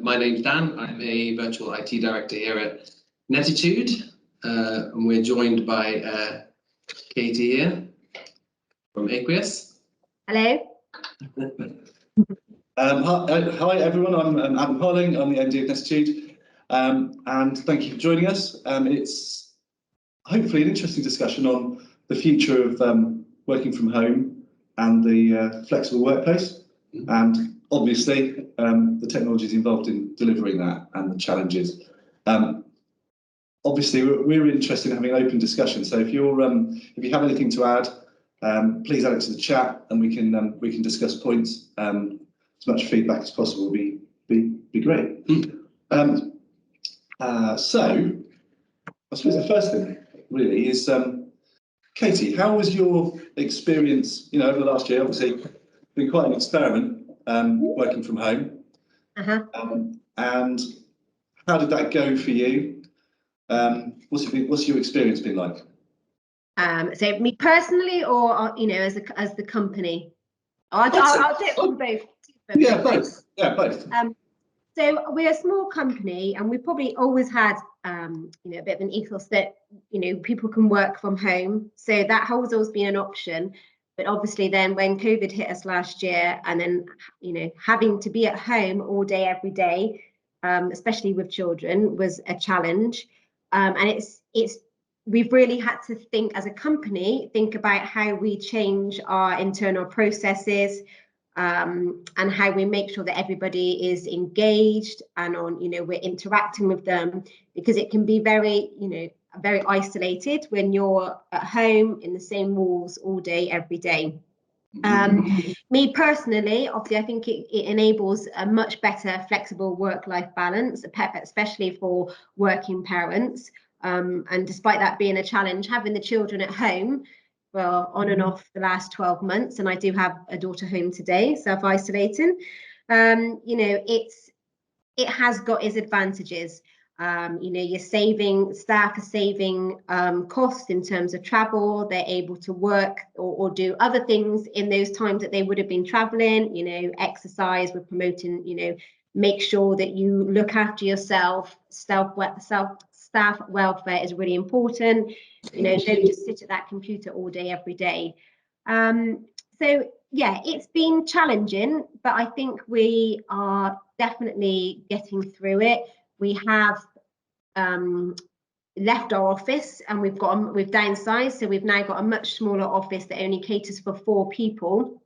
My name's Dan. I'm a virtual IT director here at Netitude, and we're joined by Katie here from Aequus. Hello. Hi everyone, I'm Adam Harling, I'm the MD of Netitude, and thank you for joining us. It's hopefully an interesting discussion on the future of working from home and the flexible workplace, and obviously the technologies involved in delivering that and the challenges. Obviously we're interested in having an open discussion, so if you have anything to add, please add it to the chat and we can discuss points. As much feedback as possible would be great. So I suppose the first thing really is, Katie, how was your experience, over the last year? Obviously it's been quite an experiment, working from home. And how did that go for you? What's your experience been like? So me personally, or as the company? I'll say it on both. Yeah, both. Yeah, both. So we're a small company, and we probably always had, a bit of an ethos that, people can work from home. So that has always been an option. But obviously then when COVID hit us last year, and then, having to be at home all day, every day, especially with children, was a challenge. And we've really had to think as a company, think about how we change our internal processes, and how we make sure that everybody is engaged and we're interacting with them, because it can be very, very isolated when you're at home in the same walls all day, every day. Me personally, obviously, I think it enables a much better flexible work-life balance, especially for working parents. And despite that being a challenge, having the children at home, well, on and off the last 12 months, and I do have a daughter home today, self-isolating, it has got its advantages. Staff are saving costs in terms of travel. They're able to work or do other things in those times that they would have been traveling, exercise. We're promoting, make sure that you look after yourself. Staff welfare is really important. Don't just sit at that computer all day, every day. So yeah, it's been challenging, but I think we are definitely getting through it. We have left our office, and we've downsized, so we've now got a much smaller office that only caters for 4 people.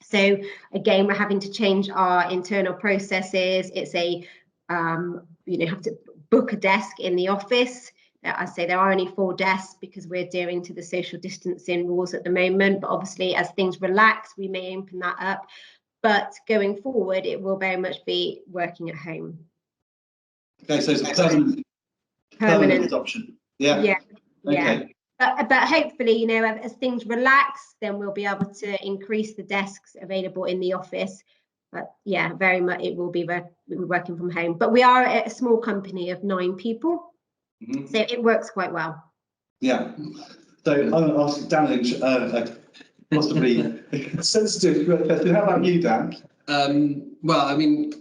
So again, we're having to change our internal processes. It's have to book a desk in the office. I say there are only 4 desks because we're adhering to the social distancing rules at the moment, but obviously as things relax, we may open that up. But going forward, it will very much be working at home. Okay, so it's a permanent adoption. Yeah. Okay. But hopefully, as things relax, then we'll be able to increase the desks available in the office. But yeah, very much it will be working from home. But we are a small company of 9 people, so it works quite well. Yeah. So I'm going to ask Dan possibly a sensitive question. How about you, Dan? Well, I mean,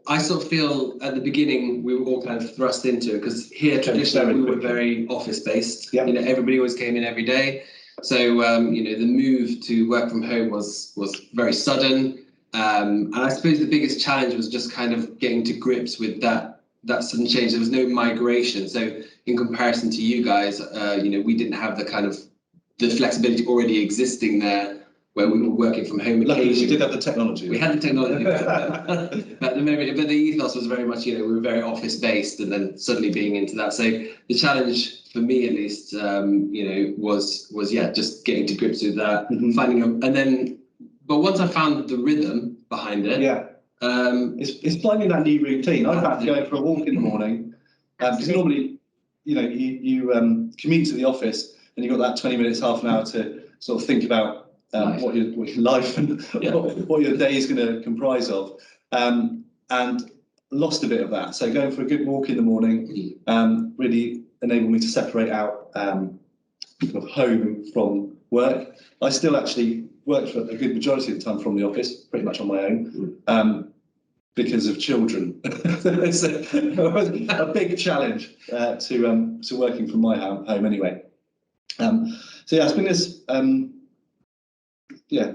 I sort of feel at the beginning we were all kind of thrust into it, because here traditionally we were very office based. Yep. Everybody always came in every day. So the move to work from home was very sudden. And I suppose the biggest challenge was just kind of getting to grips with that sudden change. There was no migration. So in comparison to you guys, we didn't have the flexibility already existing there, where we were working from home. Luckily, we did have the technology. We had the technology, but the ethos was very much, we were very office based, and then suddenly being into that. So the challenge for me, at least, was just getting to grips with that, but once I found the rhythm behind it, it's finding that new routine. I've had to go for a walk in the morning, because normally, you commute to the office and you've got that 20 minutes, half an hour to sort of think about what your life and what your day is going to comprise of, and lost a bit of that. So going for a good walk in the morning really enabled me to separate out home from work. I still actually work for a good majority of the time from the office, pretty much on my own, because of children. It's a big challenge to working from my home anyway. So yeah, it's been this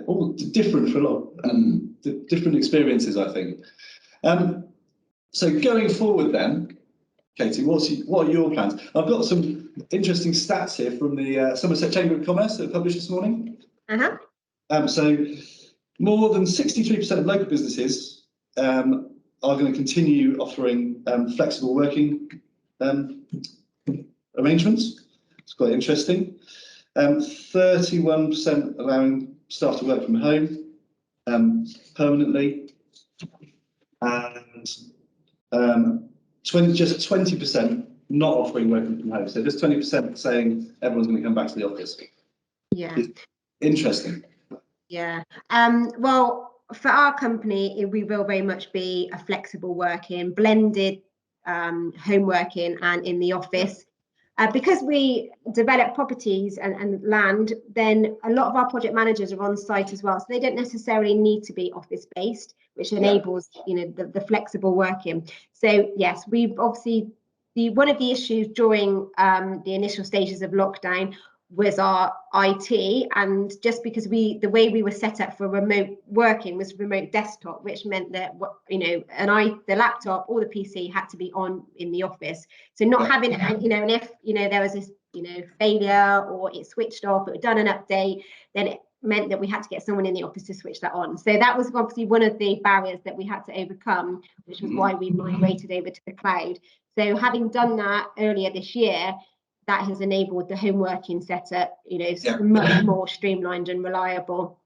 all different for a lot of different experiences, I think. So going forward then, Katie, what are your plans? I've got some interesting stats here from the Somerset Chamber of Commerce that were published this morning. So more than 63% of local businesses are going to continue offering flexible working arrangements. It's quite interesting. 31% allowing staff to work from home permanently, and just 20% not offering working from home. So just 20% saying everyone's going to come back to the office. Yeah. It's interesting. Yeah. Well, for our company, we will very much be a flexible working, blended home working and in the office. Because we develop properties and land, then a lot of our project managers are on site as well. So they don't necessarily need to be office based, which enables, the flexible working. So yes, we've obviously, one of the issues during the initial stages of lockdown was our IT, and just because the way we were set up for remote working was remote desktop, which meant that the laptop or the PC had to be on in the office. So not having, and if there was this failure or it switched off, it had done an update, then it meant that we had to get someone in the office to switch that on. So that was obviously one of the barriers that we had to overcome, which was why we migrated over to the cloud. So having done that earlier this year, that has enabled the home working setup, much more streamlined and reliable.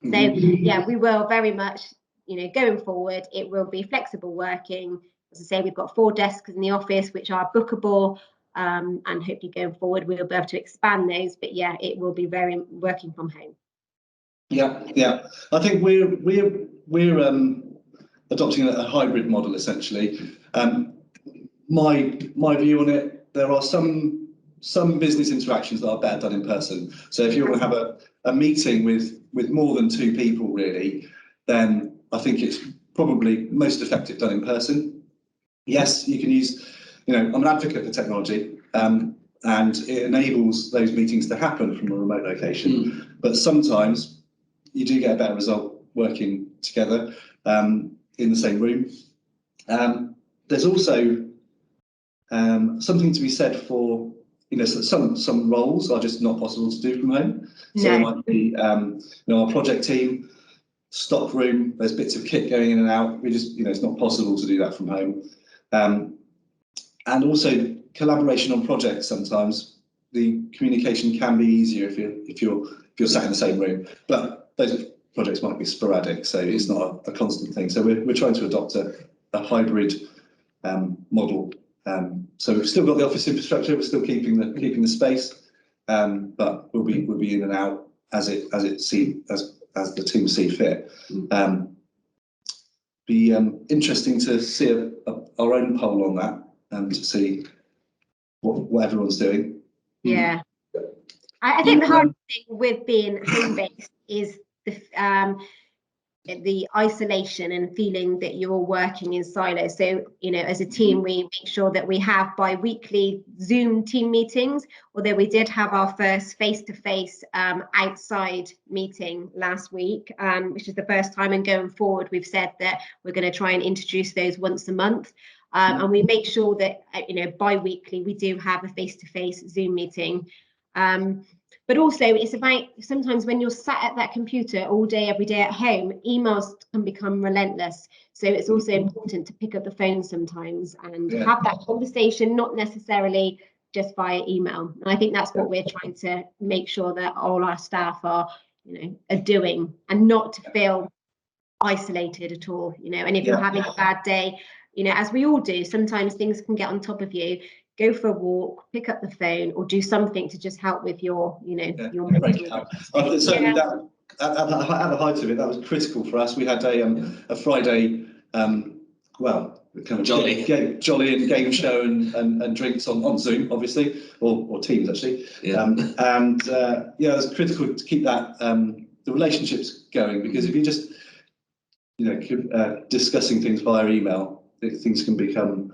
So yeah, we will very much, going forward, it will be flexible working. As I say, we've got 4 desks in the office which are bookable, and hopefully going forward we'll be able to expand those. But yeah, it will be very working from home. Yeah. I think we're adopting a hybrid model essentially. My view on it, there are some business interactions that are better done in person. So if you're going to have a meeting with more than 2 people really, then I think it's probably most effective done in person. Yes, you can use, I'm an advocate for technology, and it enables those meetings to happen from a remote location. But sometimes you do get a better result working together in the same room. There's also something to be said for, some roles are just not possible to do from home. So there might be, our project team, stock room, there's bits of kit going in and out. We just, it's not possible to do that from home. And also collaboration on projects. Sometimes the communication can be easier if you're sat in the same room, but those projects might be sporadic, so it's not a constant thing. So we're trying to adopt a hybrid model. So we've still got the office infrastructure, we're still keeping the space, but we'll be in and out as the team see fit. Be interesting to see our own poll on that and to see what everyone's doing. Yeah, I think the hard thing with being home based is the isolation and feeling that you're working in silos. So, as a team, we make sure that we have bi-weekly Zoom team meetings, although we did have our first face-to-face outside meeting last week, which is the first time, and going forward, we've said that we're going to try and introduce those once a month. And we make sure that, bi-weekly, we do have a face-to-face Zoom meeting. But also it's about, sometimes when you're sat at that computer all day, every day at home, emails can become relentless. So it's also important to pick up the phone sometimes and have that conversation, not necessarily just via email. And I think that's what we're trying to make sure that all our staff are doing, and not to feel isolated at all. And if you're having a bad day, as we all do, sometimes things can get on top of you. Go for a walk, pick up the phone, or do something to just help with your, your mental. Certainly that, at the height of it, that was critical for us. We had a Friday, kind of jolly and game show and drinks on Zoom, obviously, or Teams actually. It was critical to keep that the relationships going, because if you just discussing things via email, things can become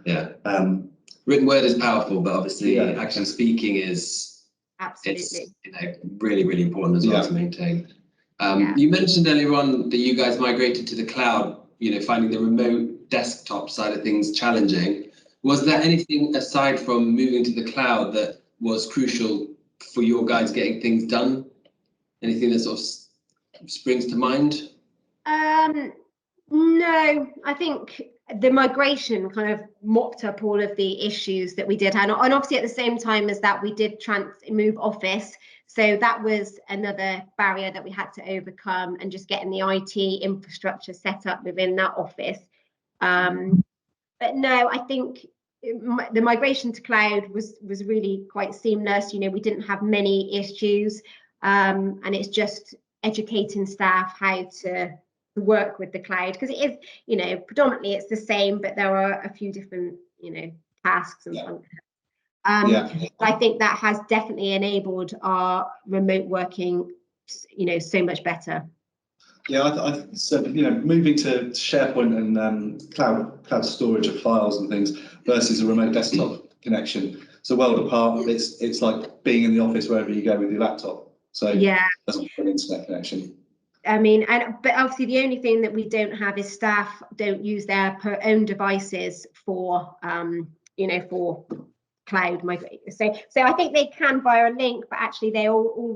written word is powerful, but obviously actually speaking is absolutely really, really important as well to maintain. You mentioned earlier on that you guys migrated to the cloud, finding the remote desktop side of things challenging. Was there anything aside from moving to the cloud that was crucial for your guys getting things done? Anything that sort of springs to mind? No, I think the migration kind of mopped up all of the issues that we did, and obviously at the same time as that we did move office, so that was another barrier that we had to overcome, and just getting the IT infrastructure set up within that office. But no, I think the migration to cloud was really quite seamless. We didn't have many issues, and it's just educating staff how to work with the cloud, because it is, predominantly it's the same, but there are a few different, tasks and functions. I think that has definitely enabled our remote working, so much better. Yeah, so moving to SharePoint and cloud storage of files and things versus a remote desktop connection, it's a world apart. It's like being in the office wherever you go with your laptop. So that's an internet connection. I mean, but obviously the only thing that we don't have is staff don't use their own devices for for cloud migration. So I think they can via a link, but actually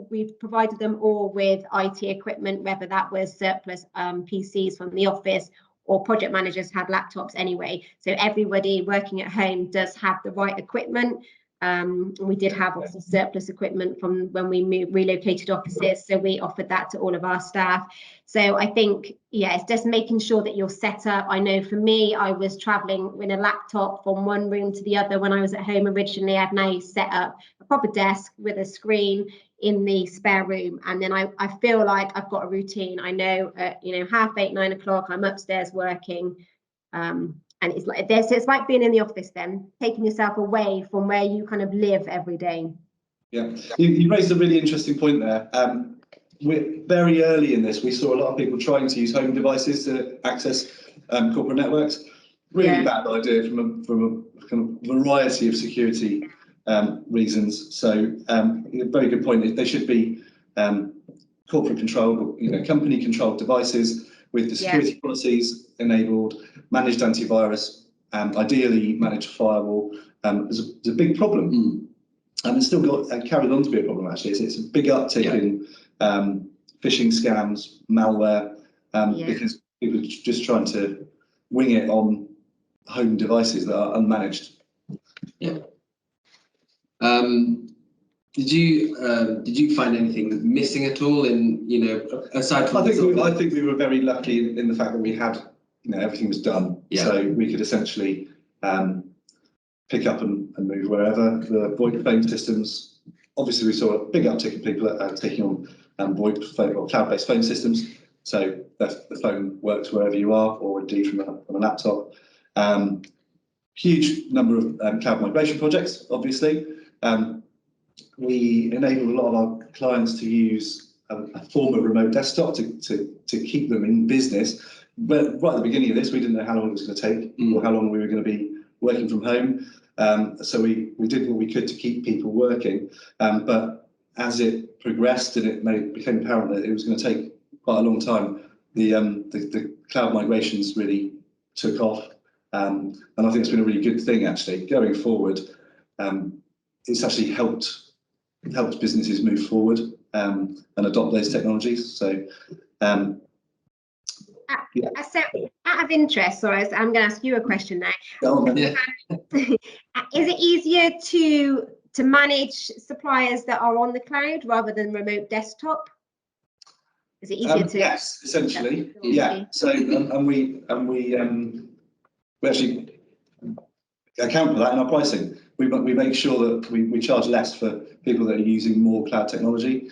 we've provided them all with IT equipment, whether that was surplus PCs from the office or project managers had laptops anyway. So everybody working at home does have the right equipment. We did have obviously surplus equipment from when we relocated offices, so we offered that to all of our staff. So I think, it's just making sure that you're set up. I know for me, I was traveling with a laptop from one room to the other when I was at home originally. I've now set up a proper desk with a screen in the spare room, and then I feel like I've got a routine. I know at 8:30, 9 o'clock I'm upstairs working. And it's like this. It's like being in the office, then taking yourself away from where you kind of live every day. Yeah, you raised a really interesting point there. We're very early in this. We saw a lot of people trying to use home devices to access corporate networks. Really bad idea from a kind of variety of security reasons. So a very good point. They should be corporate controlled, company controlled devices with the security policies enabled, managed antivirus, ideally managed firewall. Is a big problem, and it's still got carried on to be a problem. Actually, it's a big uptick in phishing scams, malware, because people are just trying to wing it on home devices that are unmanaged. Yeah. Did you find anything missing at all in aside from? I think we were very lucky in the fact that we had everything was done, so we could essentially pick up and move wherever. The VoIP phone systems, obviously we saw a big uptick of people taking on VoIP phone or cloud-based phone systems, so the phone works wherever you are, or indeed from a laptop. Huge number of cloud migration projects, obviously. We enabled a lot of our clients to use a form of remote desktop to keep them in business. But right at the beginning of this, we didn't know how long it was going to take or how long we were going to be working from home. So we did what we could to keep people working. But as it progressed and it became apparent that it was going to take quite a long time, the cloud migrations really took off. And I think it's been a really good thing, actually, going forward. It's actually helped businesses move forward and adopt those technologies. So, so out of interest, sorry, I'm going to ask you a question now. Is it easier to manage suppliers that are on the cloud rather than remote desktop? Is it easier to? Yes, essentially. Yeah. So and we actually account for that in our pricing. We make sure that we charge less for people that are using more cloud technology.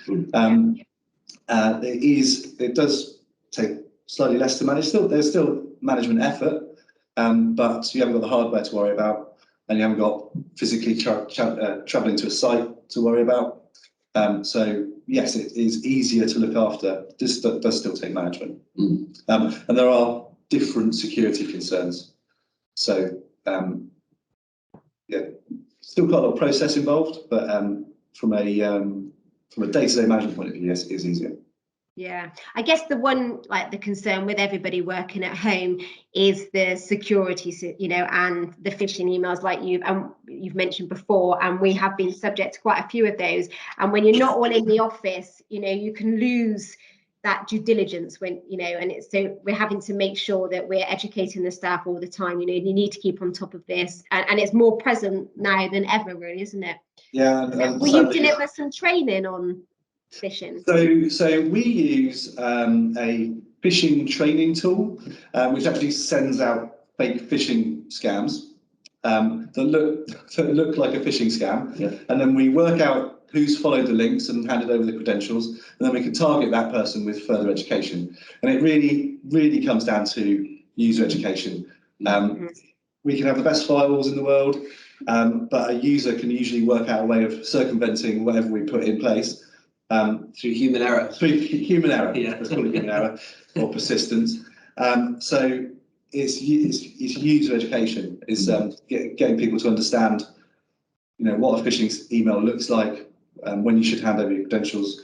It does take slightly less to manage. There's still management effort, but you haven't got the hardware to worry about, and you haven't got physically traveling to a site to worry about. So yes, it is easier to look after. This does still take management, and there are different security concerns. So yeah, still got a lot of process involved, but from a day-to-day management point of view, yes, it is easier. Yeah, I guess the one, like, the concern with everybody working at home is the security, you know, and the phishing emails, like you've mentioned before, and we have been subject to quite a few of those. And when you're not all in the office, you know, you can lose that due diligence when, you know, and it's, so we're having to make sure that we're educating the staff all the time. You know, you need to keep on top of this, and it's more present now than ever, really, isn't it? Yeah. Will you deliver some training on phishing? So we use a phishing training tool, which actually sends out fake phishing scams that look like a phishing scam, and then we work out who's followed the links and handed over the credentials, and then we can target that person with further education. And it really comes down to user education. We can have the best firewalls in the world, but a user can usually work out a way of circumventing whatever we put in place. Through human error. Yeah, let's call it human error or persistence. So it's user education. It's getting people to understand, you know, what a phishing email looks like, when you should hand over your credentials,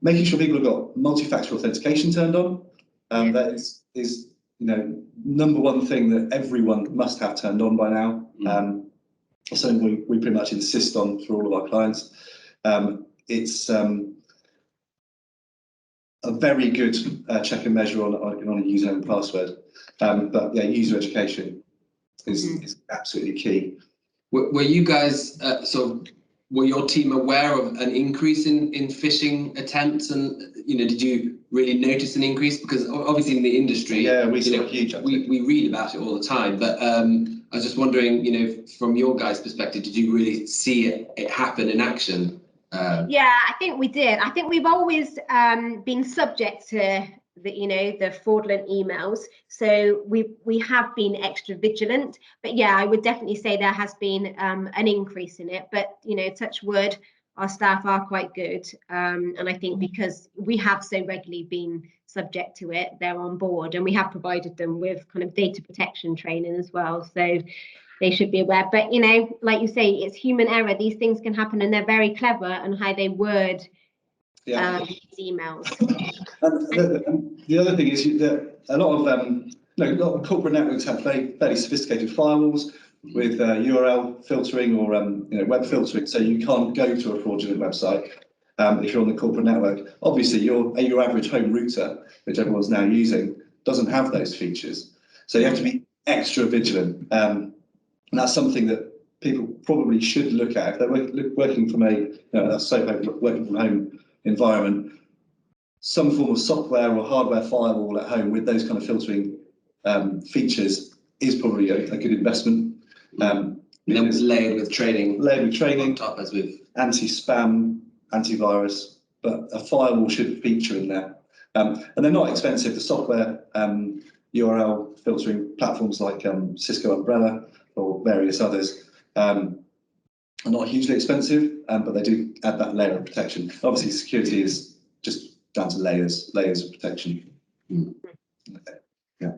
making sure people have got multi-factor authentication turned on. That is, you know, number one thing that everyone must have turned on by now. Something we pretty much insist on for all of our clients. It's a very good check and measure on a username and password. But yeah, user education is absolutely key. Were you guys were your team aware of an increase in phishing attempts, and, you know, did you really notice an increase? Because obviously in the industry, we saw a huge uptick. We read about it all the time, but I was just wondering, you know, from your guys' perspective, did you really see it happen in action? Yeah, I think we did. I think we've always been subject to the fraudulent emails, so we have been extra vigilant. But yeah, I would definitely say there has been an increase in it. But, you know, touch wood, our staff are quite good, and I think because we have so regularly been subject to it, they're on board, and we have provided them with kind of data protection training as well. So they should be aware. But, you know, like you say, it's human error. These things can happen, and they're very clever on how they word these emails. And the other thing is that a lot of corporate networks have fairly sophisticated firewalls with URL filtering or web filtering, so you can't go to a fraudulent website if you're on the corporate network. Obviously, your average home router, which everyone's now using, doesn't have those features, so you have to be extra vigilant. And that's something that people probably should look at if they're working from working from home environment. Some form of software or hardware firewall at home with those kind of filtering features is probably a good investment. And then it's layered with training. On top, as with anti-spam, antivirus, but a firewall should feature in there. And they're not expensive. The software URL filtering platforms like Cisco Umbrella or various others are not hugely expensive, but they do add that layer of protection. Obviously, security is just down to layers of protection. Okay. Yeah.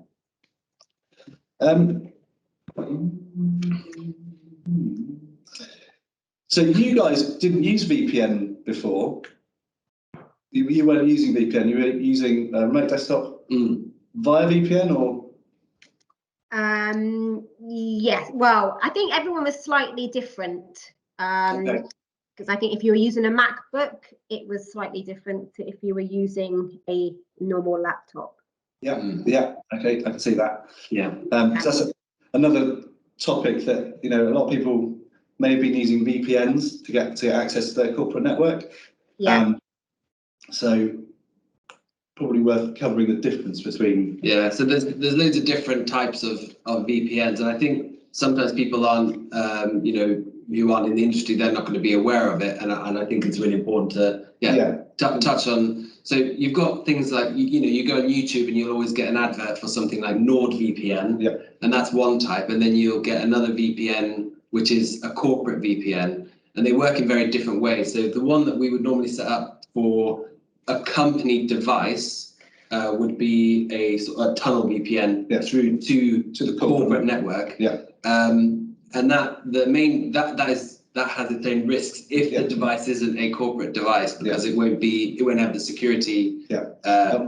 So you guys didn't use VPN before. You weren't using VPN. You were using remote desktop via VPN, or? Yes. Well, I think everyone was slightly different. Because I think if you were using a MacBook, it was slightly different to if you were using a normal laptop. Yeah. Okay, I can see that. Yeah. That's another topic that, you know, a lot of people may have been using VPNs to get access to their corporate network. Yeah. So probably worth covering the difference between. Yeah. So there's loads of different types of VPNs, and I think sometimes people aren't, who aren't in the industry, they're not going to be aware of it, and I think it's really important to touch on. So you've got things like you go on YouTube and you'll always get an advert for something like NordVPN, and that's one type, and then you'll get another VPN which is a corporate VPN, and they work in very different ways. So the one that we would normally set up for a company device would be a sort of tunnel VPN through to the corporate network. And that has its own risks if the device isn't a corporate device, because it won't have the security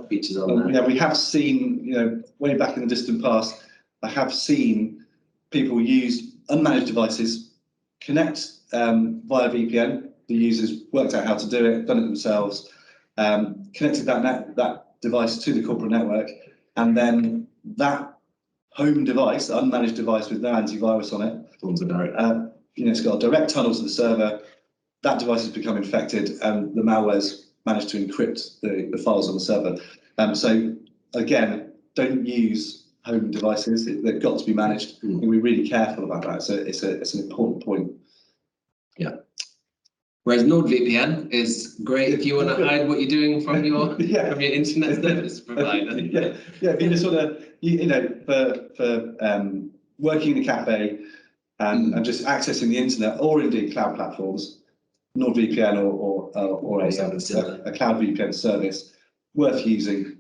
features on that. We have seen, way back in the distant past, I have seen people use unmanaged devices, connect via VPN. The users worked out how to do it, done it themselves, connected that device to the corporate network, and then that home device, unmanaged device with no antivirus on it, it's got a direct tunnel to the server. That device has become infected, and the malware's managed to encrypt the files on the server. So again, don't use home devices. They've got to be managed, and we're really careful about that. So it's an important point. Yeah. Whereas NordVPN is great if you want to hide what you're doing from your from your internet service provider. If you just sort of for working in a cafe and just accessing the internet, or indeed cloud platforms, NordVPN or a cloud VPN service worth using.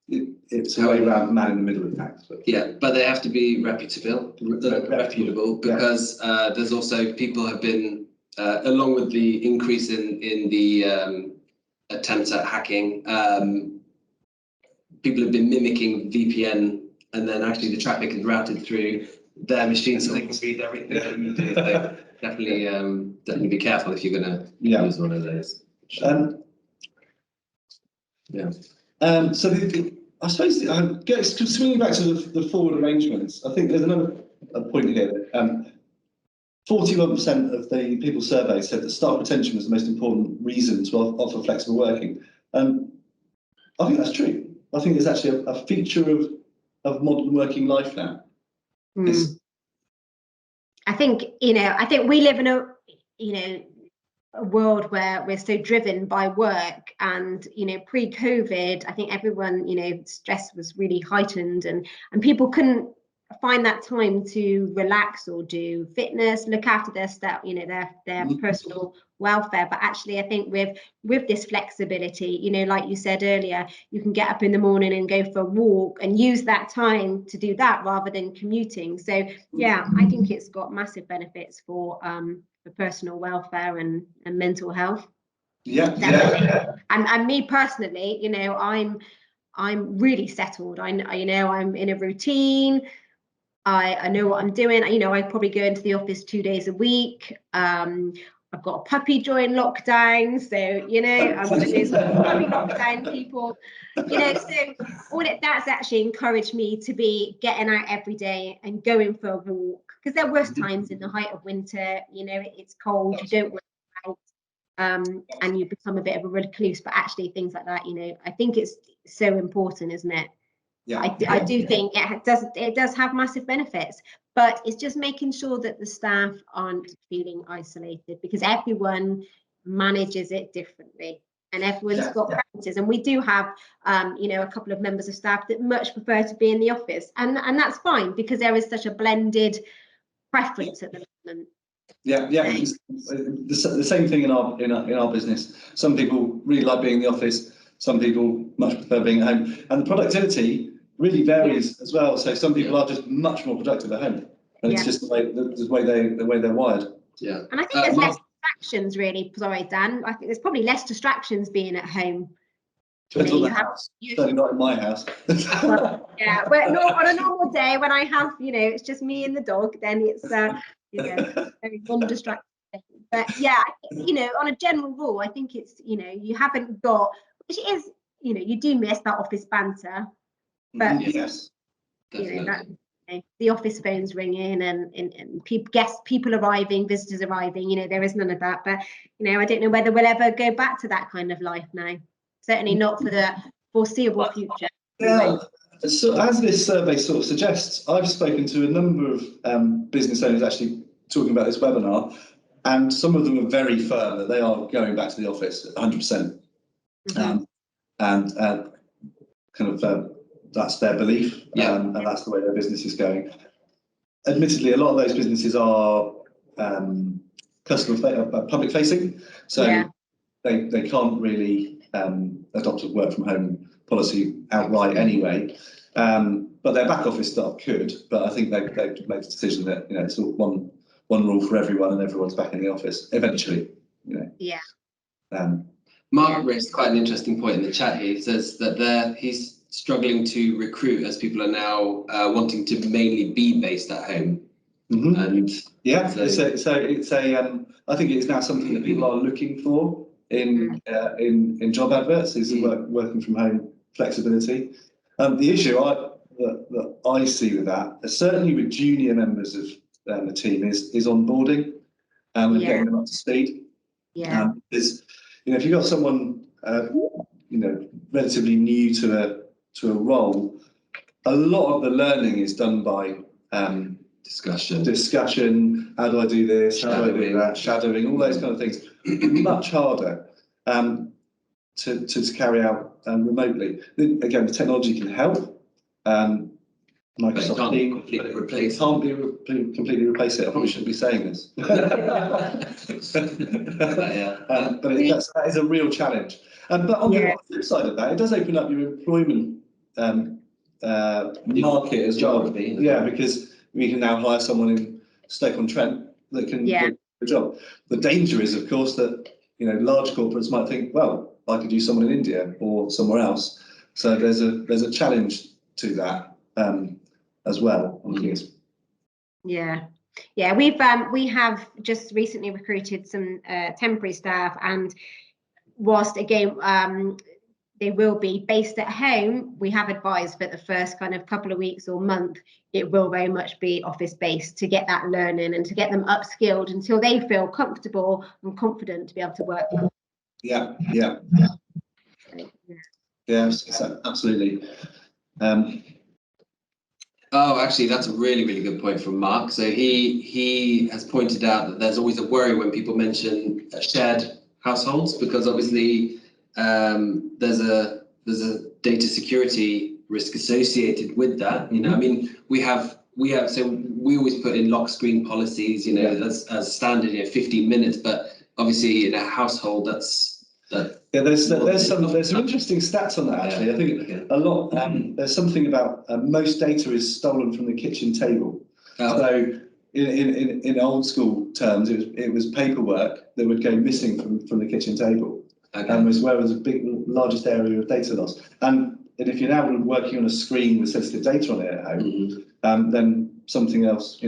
It's a way around man in the middle attacks. But they have to be reputable, because there's also people have been, along with the increase in the attempts at hacking, people have been mimicking VPN, and then actually the traffic is routed through their machine, so they can read everything that you do. So definitely be careful if you're going to use one of those. So I suppose swinging back to the forward arrangements, I think there's another point here. 41% of the people surveyed said that staff retention was the most important reason to offer flexible working. I think that's true. I think it's actually a feature of modern working life now. I think we live in a world where we're so driven by work, and pre-COVID, I think everyone, stress was really heightened, and people couldn't find that time to relax or do fitness, look after their stuff, their personal welfare. But actually, I think with this flexibility, like you said earlier, you can get up in the morning and go for a walk and use that time to do that rather than commuting. So I think it's got massive benefits for personal welfare and mental health. And me personally, I'm really settled. I'm in a routine. I know what I'm doing. I probably go into the office 2 days a week. I've got a puppy during lockdown, so I'm one of those puppy lockdown people. So that's actually encouraged me to be getting out every day and going for a walk, because there were times in the height of winter, it's cold, you don't work out, and you become a bit of a recluse. But actually, things like that, I think it's so important, isn't it? I do think it does have massive benefits, but it's just making sure that the staff aren't feeling isolated, because everyone manages it differently, and everyone's got preferences. And we do have a couple of members of staff that much prefer to be in the office, and that's fine, because there is such a blended preference at the moment. The same thing in our business. Some people really like being in the office, some people much prefer being at home, and the productivity really varies as well. So some people are just much more productive at home, and it's just the way they're wired. And I think there's less distractions, really. Sorry, Dan. I think there's probably less distractions being at home. Depends on the house. Certainly not in my house. Well, on a normal day when I have, it's just me and the dog, then it's very non-distracting. But on a general rule, I think it's you haven't got, which is you do miss that office banter. But the office phones ringing and people arriving, visitors arriving, there is none of that. But I don't know whether we'll ever go back to that kind of life now. Certainly not for the foreseeable future. So as this survey sort of suggests, I've spoken to a number of business owners actually talking about this webinar, and some of them are very firm that they are going back to the office 100%. And that's their belief, and that's the way their business is going. Admittedly, a lot of those businesses are public facing, so Yeah. they can't really adopt a work from home policy outright anyway. But their back office staff could. But I think they've made the decision that it's all one rule for everyone, and everyone's back in the office eventually. Yeah. Mark raised quite an interesting point in the chat here. He says that he's struggling to recruit as people are now wanting to mainly be based at home. Mm-hmm. And yeah, so it's a I think it is now something that people are looking for in job adverts, is working from home flexibility. The issue that I see with that, certainly with junior members of the team, is onboarding and getting them up to speed. Yeah. Because if you've got someone relatively new to a role, a lot of the learning is done by discussion. How do I do this? How do I do that? Shadowing, all those kind of things. Much harder to carry out remotely. Again, the technology can help. Microsoft can't completely replace. Completely replace it. I probably shouldn't be saying this. But that is a real challenge. But on the flip side of that, it does open up your employment market as well. Yeah, because we can now hire someone in Stoke-on-Trent that can do the job. The danger is, of course, that large corporates might think, well, I could use someone in India or somewhere else. So there's a challenge to that as well. Yeah, we have just recently recruited some temporary staff, and whilst again they will be based at home, we have advised that the first kind of couple of weeks or month it will very much be office based to get that learning and to get them upskilled until they feel comfortable and confident to be able to work. Yeah, absolutely. Oh, actually, that's a really, really good point from Mark. So he has pointed out that there's always a worry when people mention shared households, because obviously there's a data security risk associated with that. I mean, we always put in lock screen policies, as standard, 15 minutes, but obviously in a household there's some interesting stats on that actually. I think a lot. There's something about most data is stolen from the kitchen table. So in old school terms, it was paperwork that would go missing from the kitchen table, and was where was the largest area of data loss. And if you're now working on a screen with sensitive data on it at home, then something else,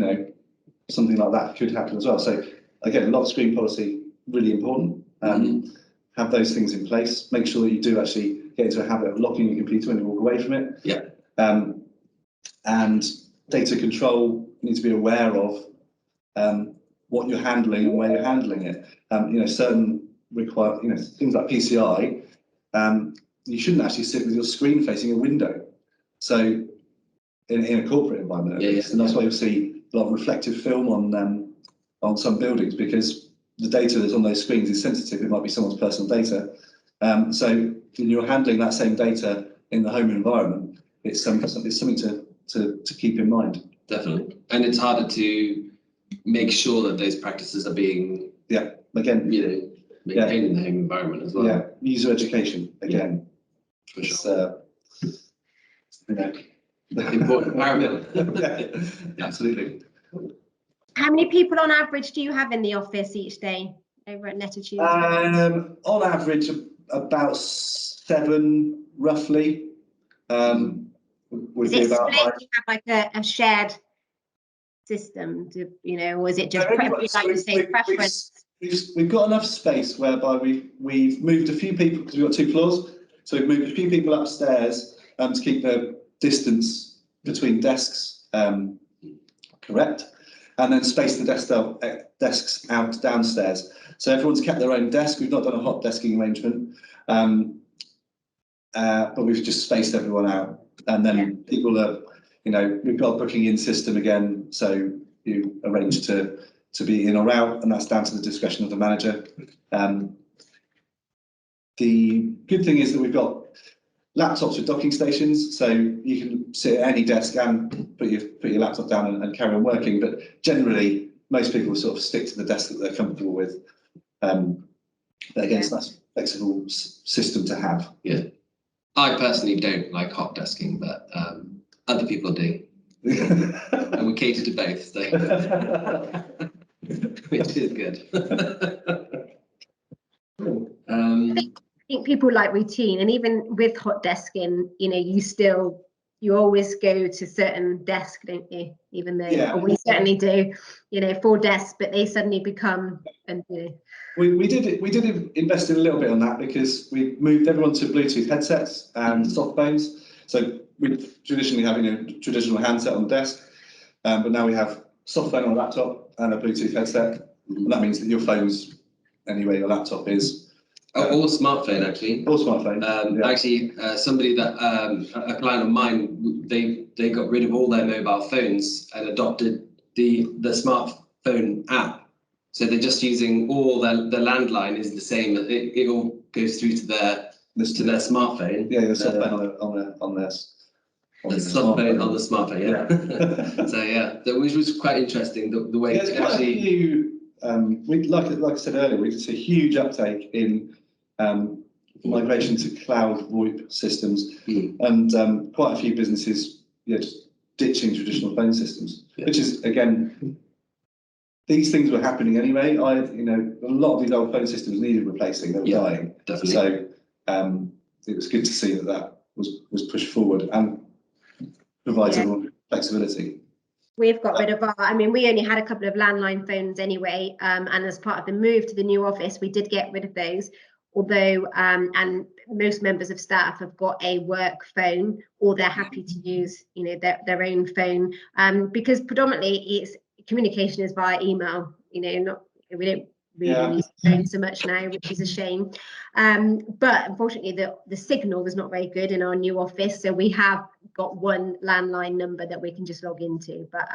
something like that could happen as well. So again, lock screen policy really important. Have those things in place. Make sure that you do actually get into a habit of locking your computer when you walk away from it. Yeah. And data control, you need to be aware of what you're handling and where you're handling it. Certain require, things like PCI. You shouldn't actually sit with your screen facing a window. So in a corporate environment, and that's why you'll see a lot of reflective film on some buildings, because the data that's on those screens is sensitive. It might be someone's personal data. So when you're handling that same data in the home environment, it's something to keep in mind. Definitely. And it's harder to make sure that those practices are being maintained in the home environment as well. Yeah, user education again. For sure. Important parameter. Absolutely. How many people on average do you have in the office each day over at Netitude? On average, about 7, roughly. Would is be it about split? Do you have like a shared system, or is it just preference? We've got enough space whereby we've moved a few people, because we've got 2 floors, so we've moved a few people upstairs to keep the distance between desks correct, and then space the desks out downstairs. So everyone's kept their own desk. We've not done a hot desking arrangement, but we've just spaced everyone out. And then people are, we've got a booking in system again, so you arrange to be in or out, and that's down to the discretion of the manager. The good thing is that we've got laptops with docking stations, so you can sit at any desk and put your laptop down and carry on working. But generally, most people will sort of stick to the desk that they're comfortable with. But again, it's a nice flexible system to have. Yeah. I personally don't like hot desking, but other people do. And we cater to both, so which is good. I think people like routine, and even with hot desking, you know, you always go to certain desks, don't you? Even though, or we certainly do, you know, 4 desks, but they suddenly become, and you know. We did invest in a little bit on that because we moved everyone to Bluetooth headsets and softbones. So we traditionally have, you know, traditional handset on the desk, but now we have softphone on a laptop and a Bluetooth headset. And that means that your phone's anywhere your laptop is. Or smartphone, actually. Or smartphone. Actually, somebody that a client of mine, they got rid of all their mobile phones and adopted the smartphone app. So they're just using all the landline is the same. It all goes through to their smartphone. Yeah, the softphone on their the softphone on the smartphone. Yeah. So yeah, which was quite interesting. The way it's quite a few. Like I said earlier, we did see a huge uptake in migration to cloud VoIP systems, and quite a few businesses, just ditching traditional phone systems, which is again. These things were happening anyway. A lot of these old phone systems needed replacing; they were dying. Definitely. So it was good to see that was pushed forward and provides more flexibility. We've got rid of we only had a couple of landline phones anyway, and as part of the move to the new office, we did get rid of those. Although, and most members of staff have got a work phone, or they're happy to use, their own phone, because predominantly communication is via email. We don't really use the phone so much now, which is a shame. But unfortunately, the signal was not very good in our new office, so we have got one landline number that we can just log into. But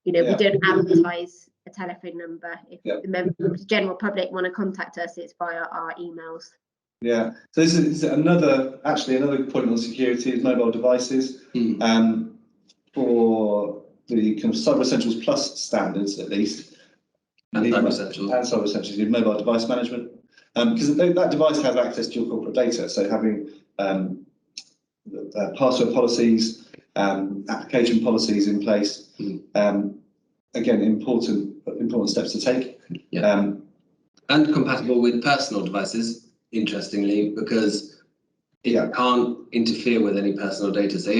we don't advertise a telephone number. If the general public want to contact us, it's via our emails. Yeah. So this is another point on security is mobile devices. For the kind of Cyber Essentials Plus standards, at least. And Cyber Essentials, you have mobile device management, because that device has access to your corporate data. So having password policies, application policies in place, again, important steps to take. And compatible with personal devices, interestingly, because it can't interfere with any personal data. So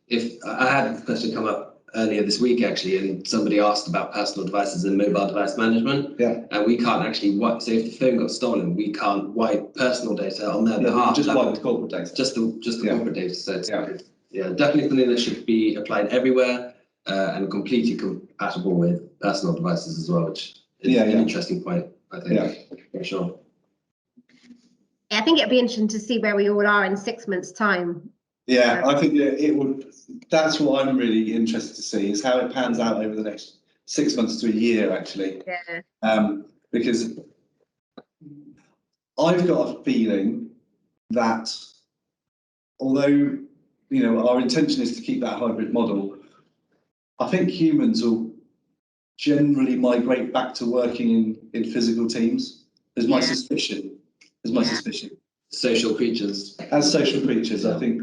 if I had a question come up earlier this week, actually, and somebody asked about personal devices and mobile device management, and we can't actually wipe. So if the phone got stolen, we can't wipe personal data on their behalf. Just wipe the corporate data. Just the corporate data. So it's definitely something that should be applied everywhere, and completely compatible with personal devices as well, which is an interesting point, I think. For sure. I think it'd be interesting to see where we all are in 6 months' time. Yeah, I think it would. That's what I'm really interested to see, is how it pans out over the next 6 months to a year, actually. Because I've got a feeling that although our intention is to keep that hybrid model, I think humans will generally migrate back to working in physical teams. Is my suspicion. Social creatures. As social creatures, I think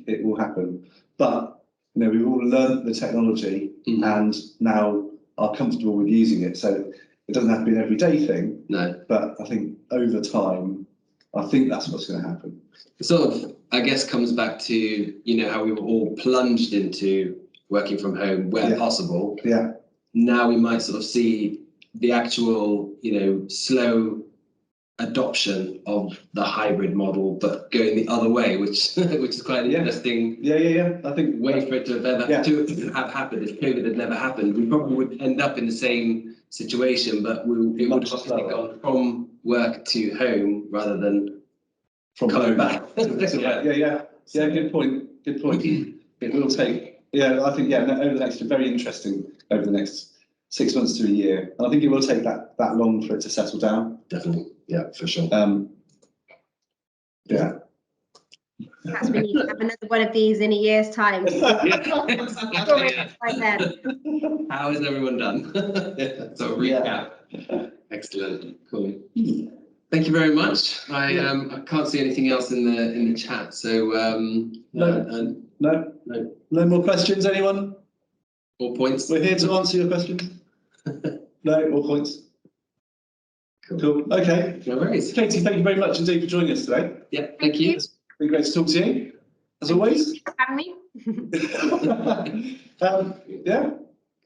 it will happen. But we've all learned the technology and now are comfortable with using it. So it doesn't have to be an everyday thing. No. But I think over time, I think that's what's going to happen. It sort of, I guess, comes back to how we were all plunged into working from home where possible. Yeah. Now we might sort of see the actual, slow adoption of the hybrid model, but going the other way, which is quite an interesting I think way for it to have happened. If COVID had never happened, we probably would end up in the same situation, but it would have obviously gone from work to home rather than from coming home back. Good point. It will take I think over the next very interesting over the next 6 months to a year, and I think it will take that long for it to settle down. Definitely, for sure. Perhaps we need to have another one of these in a year's time. By then. How is everyone done? So recap. Excellent. Cool. Thank you very much. I can't see anything else in the chat. So no more questions. Anyone? All points. We're here to answer your questions. No, all points. Cool. Okay. No worries. Katie, thank you very much indeed for joining us today. Yeah. Thank you. It's been great to talk to you, as always. Having me. Yeah.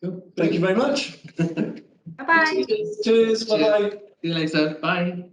Cool. Thank you very much. Bye bye. Cheers. Bye bye. See you later. Bye.